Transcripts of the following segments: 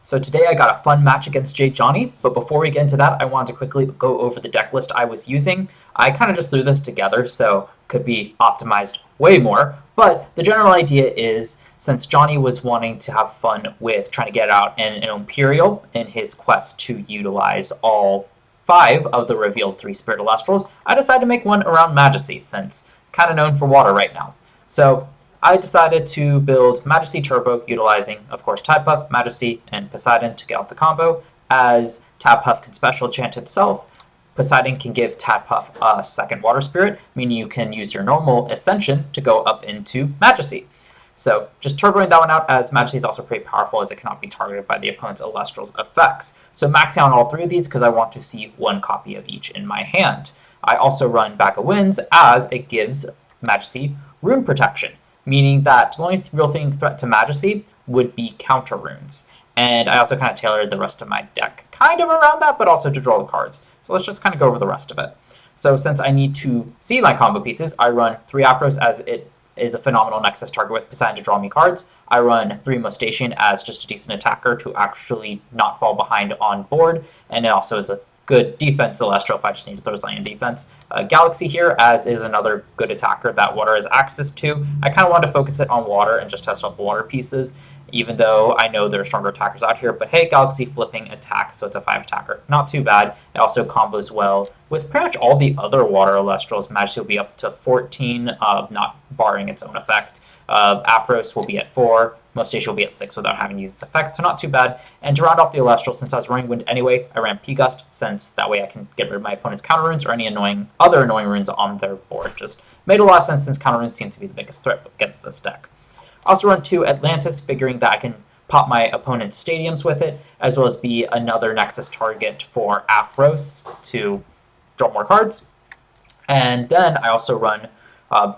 So today I got a fun match against JadeJonny, but before we get into that, I wanted to quickly go over the deck list I was using. I kind of just threw this together, so could be optimized way more, but the general idea is, since Johnny was wanting to have fun with trying to get out an Ohmperial in his quest to utilize all 5 of the revealed 3 Spirit Elestrals, I decided to make one around Majesea, since kind of known for water right now. So I decided to build Majesea Turbo utilizing, of course, Tide Puff, Majesea, and Poseidon to get out the combo, as Tide Puff can special enchant itself. Poseidon can give Tide Puff a second Water Spirit, meaning you can use your normal Ascension to go up into Majesea. So just turboing that one out, as Majesea is also pretty powerful as it cannot be targeted by the opponent's Elestrals effects. So maxing out all 3 of these because I want to see 1 copy of each in my hand. I also run Bag of Winds as it gives Majesea Rune Protection, meaning that the only real threat to Majesea would be counter runes. And I also kind of tailored the rest of my deck kind of around that, but also to draw the cards. So let's just kind of go over the rest of it. So since I need to see my combo pieces, I run 3 Afros as it is a phenomenal Nexus target with Poseidon to draw me cards. I run 3 Majesea as just a decent attacker to actually not fall behind on board, and it also is a good defense Celestial if I just need to throw something in defense. Galaxy here, as is another good attacker that water has access to. I kind of wanted to focus it on water and just test out the water pieces, even though I know there are stronger attackers out here. But hey, Galaxy flipping attack, so it's a 5 attacker. Not too bad. It also combos well with pretty much all the other water Elestrals. Majesea will be up to 14, not barring its own effect. Afros will be at 4. Majesea will be at 6 without having to use its effect, so not too bad. And to round off the Elestral, since I was running Wind anyway, I ran P-Gust, since that way I can get rid of my opponent's counter runes or any other annoying runes on their board. Just made a lot of sense since counter runes seem to be the biggest threat against this deck. I also run 2 Atlantis, figuring that I can pop my opponent's stadiums with it, as well as be another Nexus target for Afros to draw more cards. And then I also run,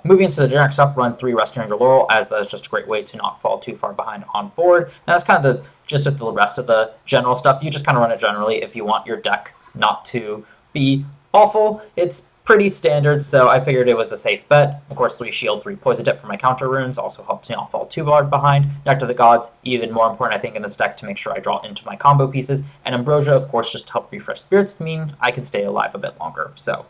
moving into the generic stuff, run 3 Resting on Your Laurel, as that is just a great way to not fall too far behind on board. And that's kind of just with the rest of the general stuff. You just kind of run it generally if you want your deck not to be awful. It's pretty standard, so I figured it was a safe bet. Of course, 3 Shield, 3 Poison Tip for my counter runes also helps me not fall too far behind. Nectar of the Gods, even more important, I think, in this deck to make sure I draw into my combo pieces. And Ambrosia, of course, just to help refresh spirits to mean I can stay alive a bit longer. So,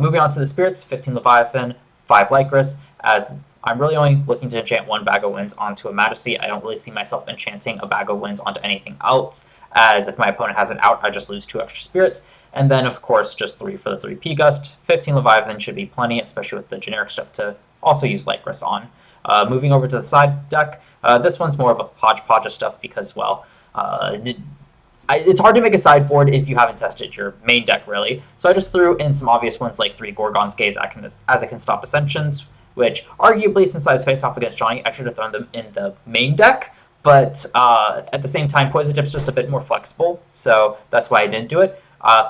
moving on to the spirits, 15 Leviathan, 5 Lycris, as I'm really only looking to enchant 1 Bag of Winds onto a Majesea. I don't really see myself enchanting a Bag of Winds onto anything else, as if my opponent has an out, I just lose 2 extra spirits. And then, of course, just 3 for the 3 P-Gust. 15 Leviathan should be plenty, especially with the generic stuff to also use Lycris on. Moving over to the side deck, this one's more of a hodgepodge of stuff because, well, it's hard to make a sideboard if you haven't tested your main deck, really. So I just threw in some obvious ones like 3 Gorgon's Gaze as it can stop Ascensions, which, arguably, since I was face-off against Johnny, I should have thrown them in the main deck. But at the same time, Poison Tip's just a bit more flexible, so that's why I didn't do it.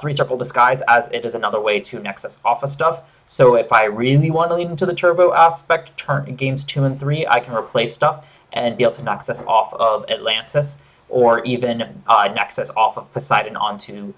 3 Circle Disguise, as it is another way to Nexus off of stuff. So if I really want to lean into the turbo aspect, games 2 and 3, I can replace stuff and be able to Nexus off of Atlantis, or even Nexus off of Poseidon onto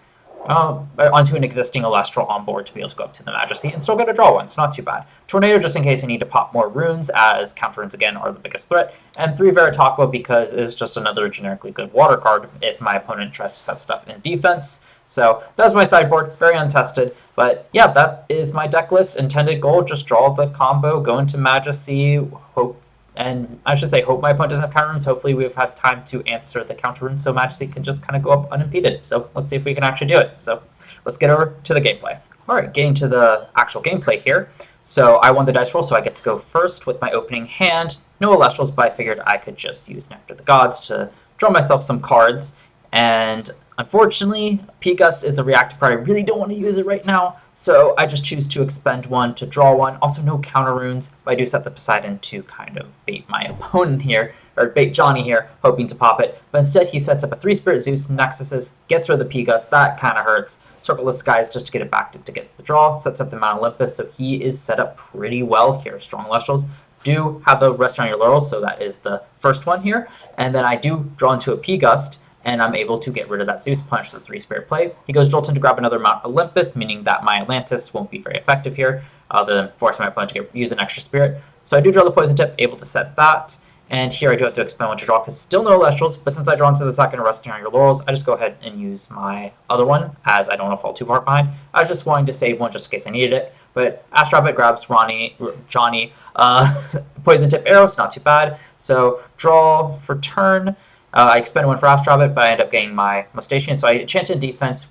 an existing Elestral on board to be able to go up to the Majesea and still get a draw one. It's not too bad. Tornado, just in case I need to pop more runes, as counter runes again are the biggest threat. And 3 Veritaqua, because it's just another generically good water card if my opponent tries to set stuff in defense. So that's my sideboard, very untested. But yeah, that is my deck list. Intended goal, just draw the combo, go into Majesea, hope my opponent doesn't have counter runes. Hopefully we've had time to answer the counter runes so Majesea can just kind of go up unimpeded. So let's see if we can actually do it. So let's get over to the gameplay. All right, getting to the actual gameplay here. So I won the dice roll, so I get to go first with my opening hand. No Elestrals, but I figured I could just use Nectar of the Gods to draw myself some cards. And unfortunately, P-Gust is a reactive card. I really don't want to use it right now, so I just choose to expend 1 to draw 1. Also, no counter runes, but I do set the Poseidon to kind of bait my opponent here, or bait Johnny here, hoping to pop it. But instead, he sets up a 3-Spirit Zeus, Nexuses, gets rid of the P-Gust. That kind of hurts. Circle the Skies just to get it back to get the draw. Sets up the Mount Olympus, so he is set up pretty well here. Strong Elestrals do have the Rest on Your Laurels, so that is the first one here. And then I do draw into a P-Gust, and I'm able to get rid of that Zeus, punish the 3-Spirit play. He goes Jolton to grab another Mount Olympus, meaning that my Atlantis won't be very effective here, other than forcing my opponent to use an extra spirit. So I do draw the Poison Tip, able to set that, And here I do have to expend one to draw because still no Elestrals, but since I draw into the second resting on your laurels, I just go ahead and use my other one as I don't want to fall too far behind. I was just wanting to save one just in case I needed it, but aDrive grabs JadeJonny, Poison Tip Arrows, not too bad. So draw for turn. I expend one for aDrive, but I end up getting my Majesea. So I enchanted defense,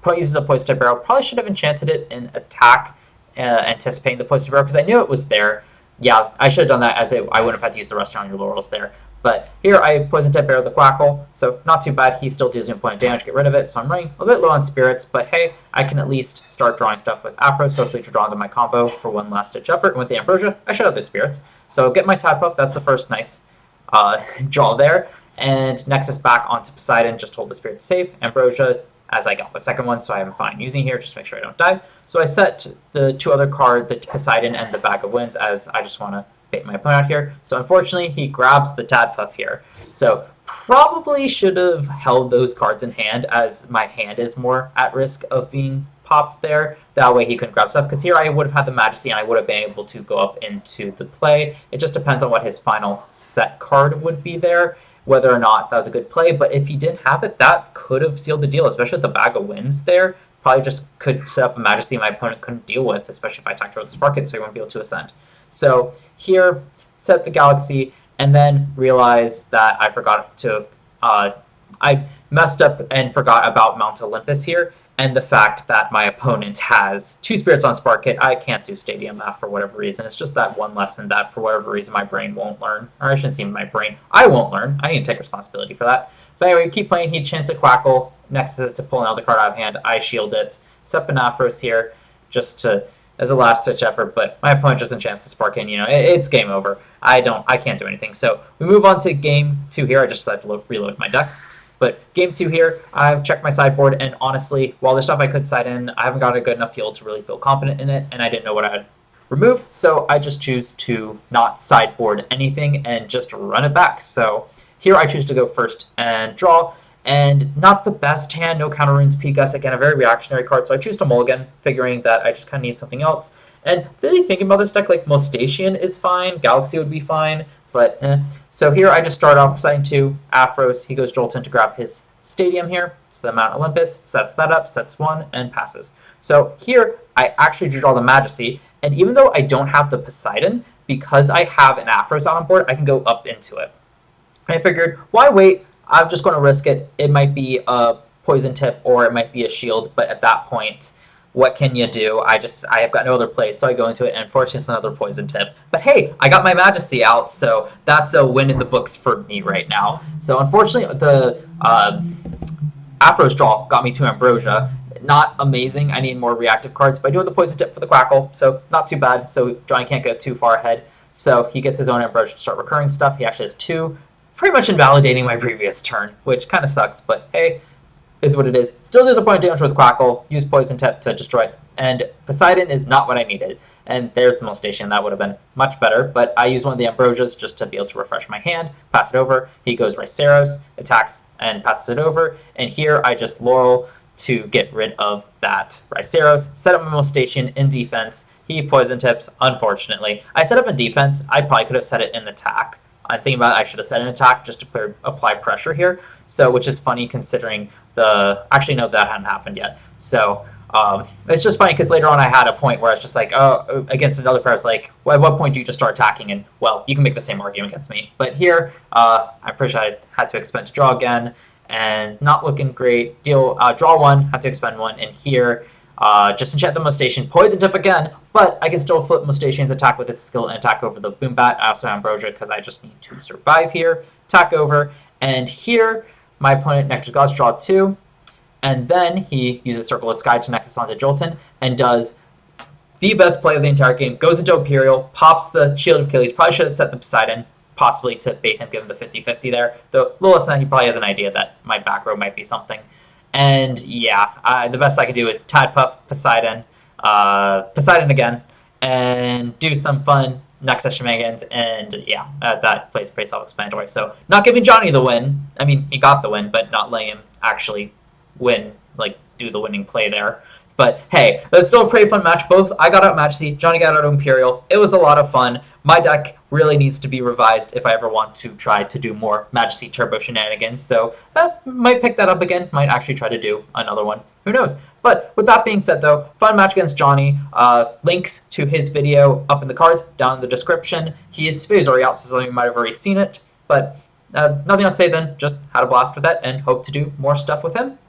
uses a Poison Tip Arrow. Probably should have enchanted it in attack, anticipating the Poison Tip Arrow because I knew it was there. Yeah, I should have done that as I wouldn't have had to use the rest on your laurels there. But here I Poison Tip Arrow the Quackle, so not too bad. He still deals me a point of damage, get rid of it. So I'm running a bit low on spirits, but hey, I can at least start drawing stuff with Afros, so hopefully to draw into my combo for one last ditch effort. And with the Ambrosia, I should have the spirits. So get my Tide Puff, that's the first nice draw there. And Nexus back onto Poseidon, just hold the spirit safe. Ambrosia, as I got the second one, so I'm fine using here, just to make sure I don't die. So I set the two other cards, the Poseidon and the Bag of Winds, as I just want to bait my opponent out here. So unfortunately, he grabs the Tad Puff here. So probably should have held those cards in hand, as my hand is more at risk of being popped there. That way he couldn't grab stuff, because here I would have had the Majesea and I would have been able to go up into the play. It just depends on what his final set card would be there, whether or not that was a good play. But if he didn't have it, that could have sealed the deal, especially with the Bag of Winds there. Probably just could set up a Majesea my opponent couldn't deal with, especially if I attacked her with the Spark It, so he wouldn't be able to ascend. So here, set the Galaxy, and then realize that I forgot to, I messed up and forgot about Mount Olympus here, and the fact that my opponent has two spirits on Spark It. I can't do Stadium Math for whatever reason. It's just that one lesson that for whatever reason my brain won't learn. Or I shouldn't say my brain. I won't learn. I need to take responsibility for that. But anyway, keep playing. He chants a Quackle. Next is to pull another card out of hand. I shield it. Set Benafros here just to as a last ditch effort, but my opponent just enchants the Spark In. You know, it's game over. I can't do anything. So we move on to game 2 here. I just decided to reload my deck. But game 2 here, I've checked my sideboard, and honestly, while there's stuff I could side in, I haven't got a good enough field to really feel confident in it, and I didn't know what I'd remove, so I just choose to not sideboard anything and just run it back. So here I choose to go first and draw, and not the best hand, no counter runes, P-Gus, again, a very reactionary card, so I choose to mulligan, figuring that I just kind of need something else. And really thinking about this deck, like Majesea is fine, Galaxy would be fine, but So here I just start off Poseidon 2, Afros, he goes Jolton to grab his Stadium here, so the Mount Olympus, sets that up, sets one, and passes. So here I actually draw the Majesea, and even though I don't have the Poseidon, because I have an Afros out on board, I can go up into it. And I figured, why wait? I'm just going to risk it. It might be a Poison Tip or it might be a shield, but at that point, what can you do? I have got no other place, so I go into it, and unfortunately it's another Poison Tip. But hey, I got my Majesea out, so that's a win in the books for me right now. So unfortunately, the Afros draw got me to Ambrosia. Not amazing. I need more reactive cards, but I do have the Poison Tip for the Quackle, so not too bad. So Johnny can't go too far ahead. So he gets his own Ambrosia to start recurring stuff. He actually has 2, pretty much invalidating my previous turn, which kind of sucks, but hey, is what it is. Still there's a point of damage with Quackle, use Poison Tip to destroy it, and Poseidon is not what I needed. And there's the Majesea, that would have been much better, but I use one of the Ambrosias just to be able to refresh my hand, pass it over. He goes Riceros, attacks, and passes it over, and here I just Laurel to get rid of that Riceros, set up my Majesea in defense. He Poison Tips, unfortunately. I set up in defense, I probably could have set it in attack. I'm thinking about it, I should have set an attack just to apply pressure here. So, which is funny considering actually no, that hadn't happened yet. So it's just funny because later on I had a point where I was just like, oh, against another player, I was like, well, at what point do you just start attacking? And well, you can make the same argument against me. But here, I'm pretty sure I had to expend to draw again, and not looking great. Draw 1, have to expend 1, and here, just enchant the Majesea, Poison Tip again, but I can still flip Majesea attack with its skill and attack over the Boom Bat. I also have Ambrosia because I just need to survive here. Attack over, and here my opponent Nectar's Gods draw 2, and then he uses Circle of Sky to Nexus onto Jolton and does the best play of the entire game. Goes into Ohmperial, pops the Shield of Achilles. Probably should have set the Poseidon, possibly to bait him, give him the 50-50 there. Though, little less than that, he probably has an idea that my back row might be something. And yeah, the best I could do is Tide Puff, Poseidon, Poseidon again, and do some fun Nexus shenanigans, and yeah, that plays pretty self-explanatory. So not giving Johnny the win. I mean, he got the win, but not letting him actually win, like do the winning play there. But hey, that's still a pretty fun match. Both I got out Majesea, Johnny got out Ohmperial. It was a lot of fun. My deck really needs to be revised if I ever want to try to do more Majesea Turbo shenanigans. So might pick that up again. Might actually try to do another one. Who knows? But with that being said, though, fun match against Johnny. Links to his video up in the cards, down in the description. His video's already out, so some of you might have already seen it. But nothing else to say then. Just had a blast with that and hope to do more stuff with him.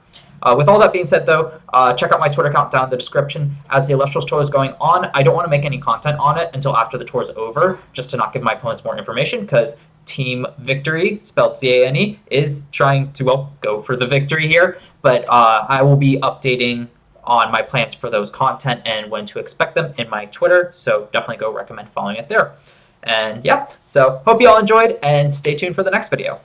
With all that being said, though, check out my Twitter account down in the description. As the Elestrals tour is going on, I don't want to make any content on it until after the tour is over, just to not give my opponents more information, because Team Victory, spelled Z-A-N-E, is trying to, well, go for the victory here. But I will be updating on my plans for those content and when to expect them in my Twitter, so definitely go recommend following it there. And yeah, so hope you all enjoyed, and stay tuned for the next video.